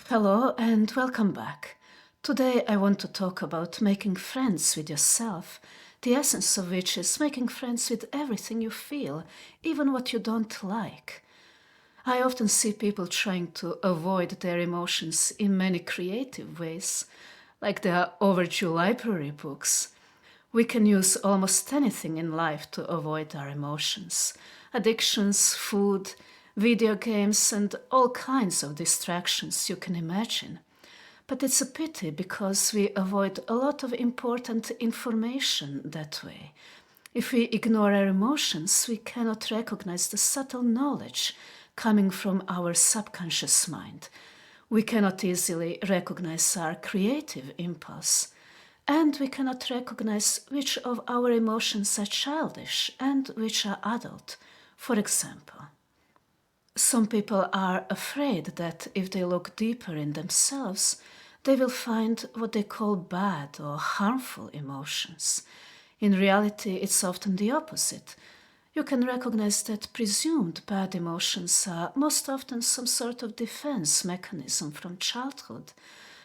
Hello and welcome back. Today I want to talk about making friends with yourself, the essence of which is making friends with everything you feel, even what you don't like. I often see people trying to avoid their emotions in many creative ways, like their overdue library books. We can use almost anything in life to avoid our emotions. Addictions, food, video games, and all kinds of distractions you can imagine. But it's a pity because we avoid a lot of important information that way. If we ignore our emotions, we cannot recognize the subtle knowledge coming from our subconscious mind. We cannot easily recognize our creative impulse. And we cannot recognize which of our emotions are childish and which are adult. For example, some people are afraid that if they look deeper in themselves, they will find what they call bad or harmful emotions. In reality, it's often the opposite. You can recognize that presumed bad emotions are most often some sort of defense mechanism from childhood,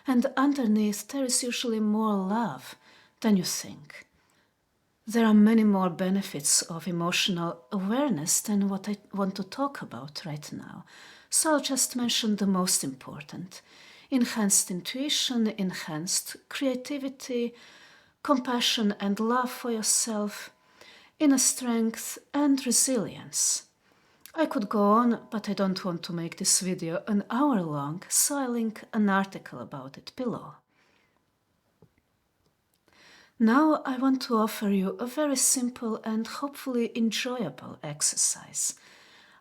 and underneath there is usually more love than you think. There are many more benefits of emotional awareness than what I want to talk about right now, so I'll just mention the most important: enhanced intuition, enhanced creativity, compassion and love for yourself, inner strength and resilience. I could go on, but I don't want to make this video an hour long, so I link an article about it below. Now I want to offer you a very simple and hopefully enjoyable exercise.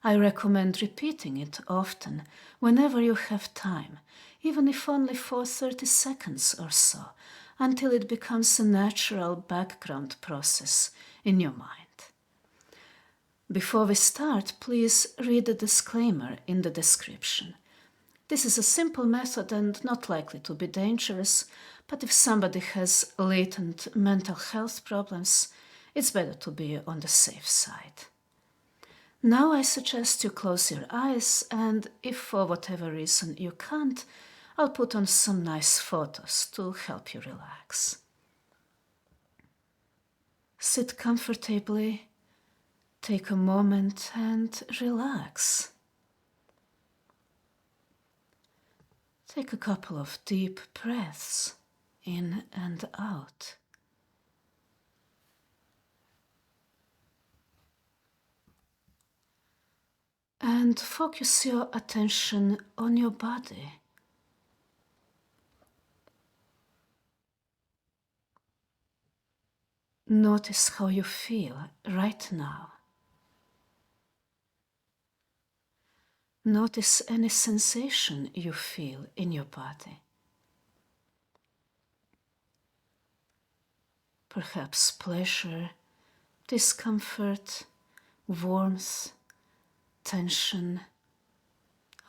I recommend repeating it often, whenever you have time, even if only for 30 seconds or so, until it becomes a natural background process in your mind. Before we start, please read the disclaimer in the description. This is a simple method and not likely to be dangerous, but if somebody has latent mental health problems, it's better to be on the safe side. Now I suggest you close your eyes, and if for whatever reason you can't, I'll put on some nice photos to help you relax. Sit comfortably. Take a moment and relax. Take a couple of deep breaths in and out. And focus your attention on your body. Notice how you feel right now. Notice any sensation you feel in your body. Perhaps pleasure, discomfort, warmth, tension,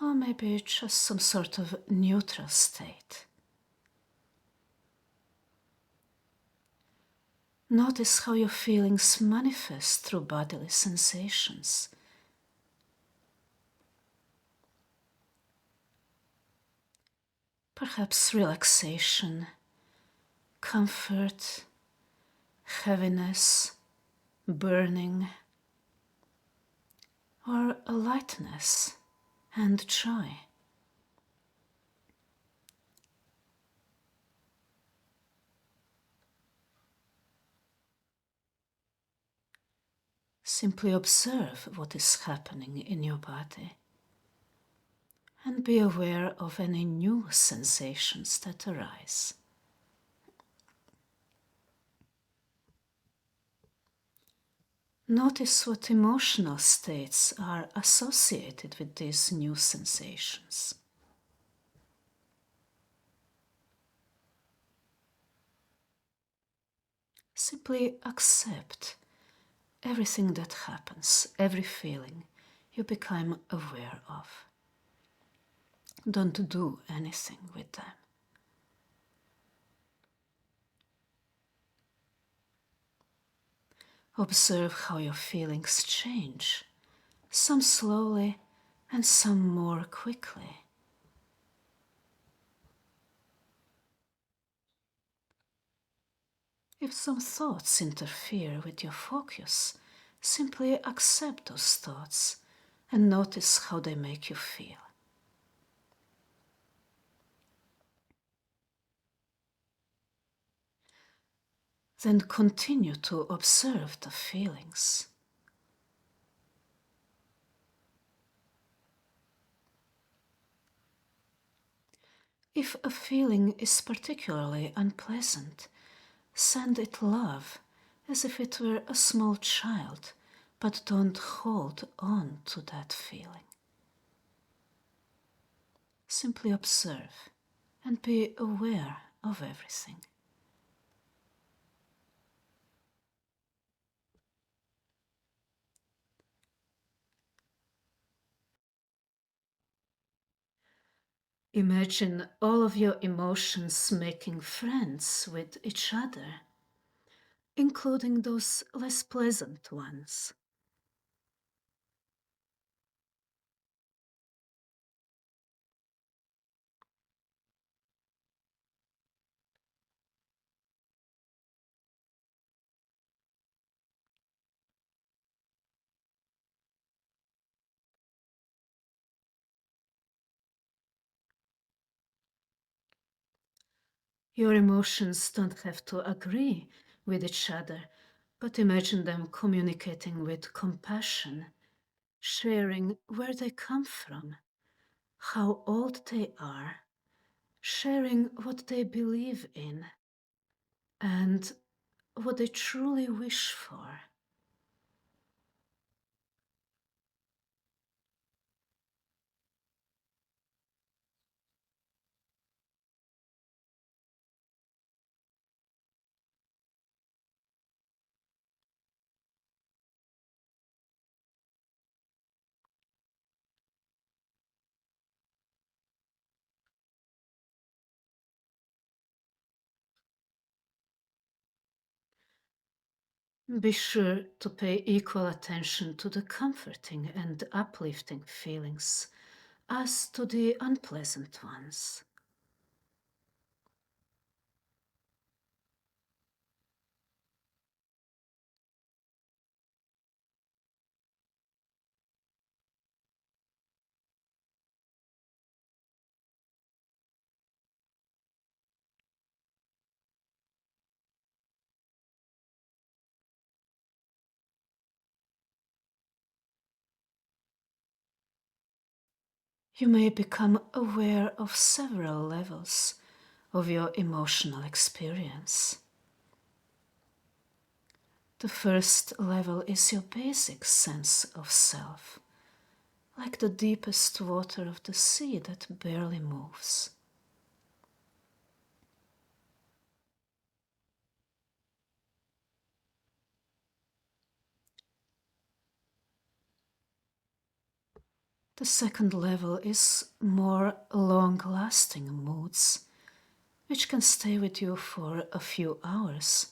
or maybe just some sort of neutral state. Notice how your feelings manifest through bodily sensations. Perhaps relaxation, comfort, heaviness, burning, or a lightness and joy. Simply observe what is happening in your body and be aware of any new sensations that arise. Notice what emotional states are associated with these new sensations. Simply accept everything that happens, every feeling you become aware of. Don't do anything with them. Observe how your feelings change, some slowly and some more quickly. If some thoughts interfere with your focus, simply accept those thoughts and notice how they make you feel. Then continue to observe the feelings. If a feeling is particularly unpleasant, send it love as if it were a small child, but don't hold on to that feeling. Simply observe and be aware of everything. Imagine all of your emotions making friends with each other, including those less pleasant ones. Your emotions don't have to agree with each other, but imagine them communicating with compassion, sharing where they come from, how old they are, sharing what they believe in, and what they truly wish for. Be sure to pay equal attention to the comforting and uplifting feelings as to the unpleasant ones. You may become aware of several levels of your emotional experience. The first level is your basic sense of self, like the deepest water of the sea that barely moves. The second level is more long-lasting moods, which can stay with you for a few hours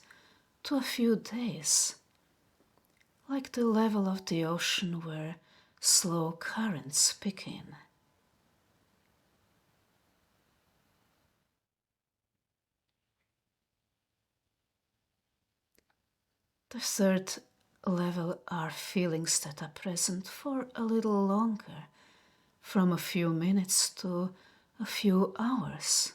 to a few days, like the level of the ocean where slow currents begin. The third level are feelings that are present for a little longer, from a few minutes to a few hours,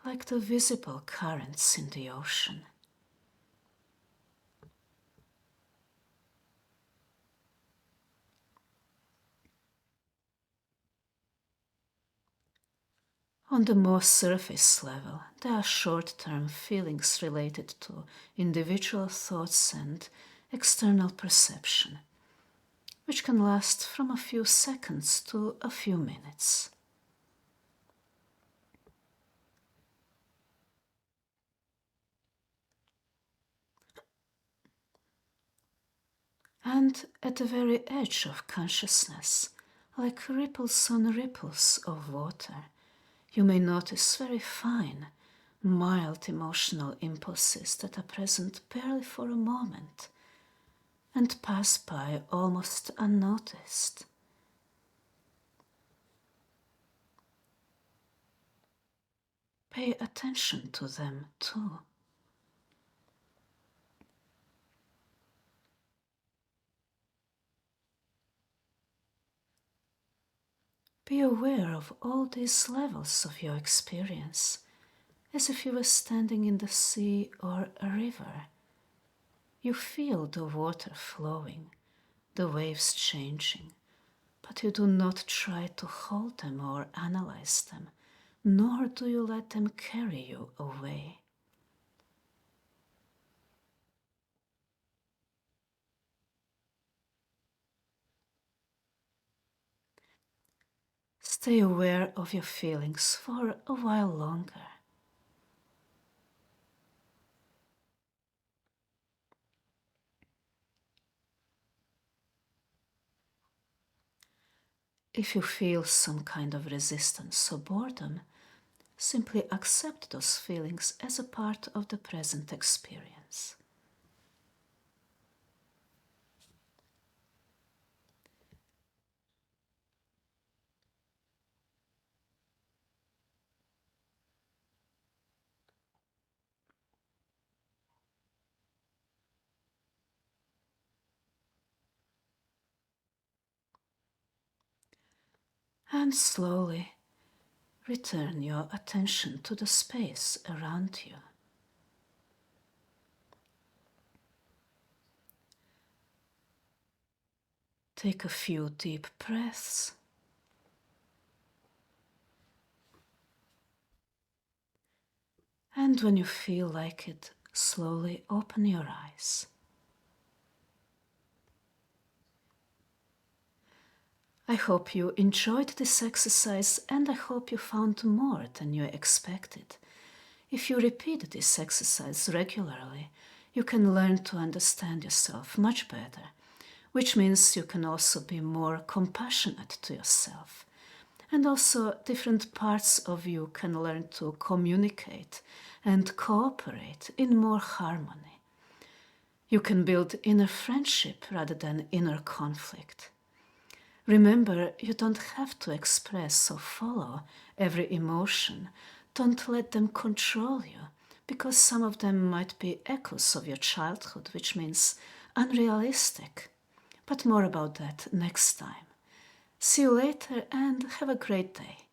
like the visible currents in the ocean. On the more surface level, there are short-term feelings related to individual thoughts and external perception, which can last from a few seconds to a few minutes. And at the very edge of consciousness, like ripples on ripples of water, you may notice very fine, mild emotional impulses that are present barely for a moment and pass by almost unnoticed. pay attention to them too. Be aware of all these levels of your experience, as if you were standing in the sea or a river. You feel the water flowing, the waves changing, but you do not try to hold them or analyze them, nor do you let them carry you away. Stay aware of your feelings for a while longer. If you feel some kind of resistance or boredom, simply accept those feelings as a part of the present experience. And slowly return your attention to the space around you. Take a few deep breaths. And when you feel like it, slowly open your eyes. I hope you enjoyed this exercise, and I hope you found more than you expected. If you repeat this exercise regularly, you can learn to understand yourself much better, which means you can also be more compassionate to yourself. And also, different parts of you can learn to communicate and cooperate in more harmony. You can build inner friendship rather than inner conflict. Remember, you don't have to express or follow every emotion. Don't let them control you, because some of them might be echoes of your childhood, which means unrealistic. But more about that next time. See you later and have a great day.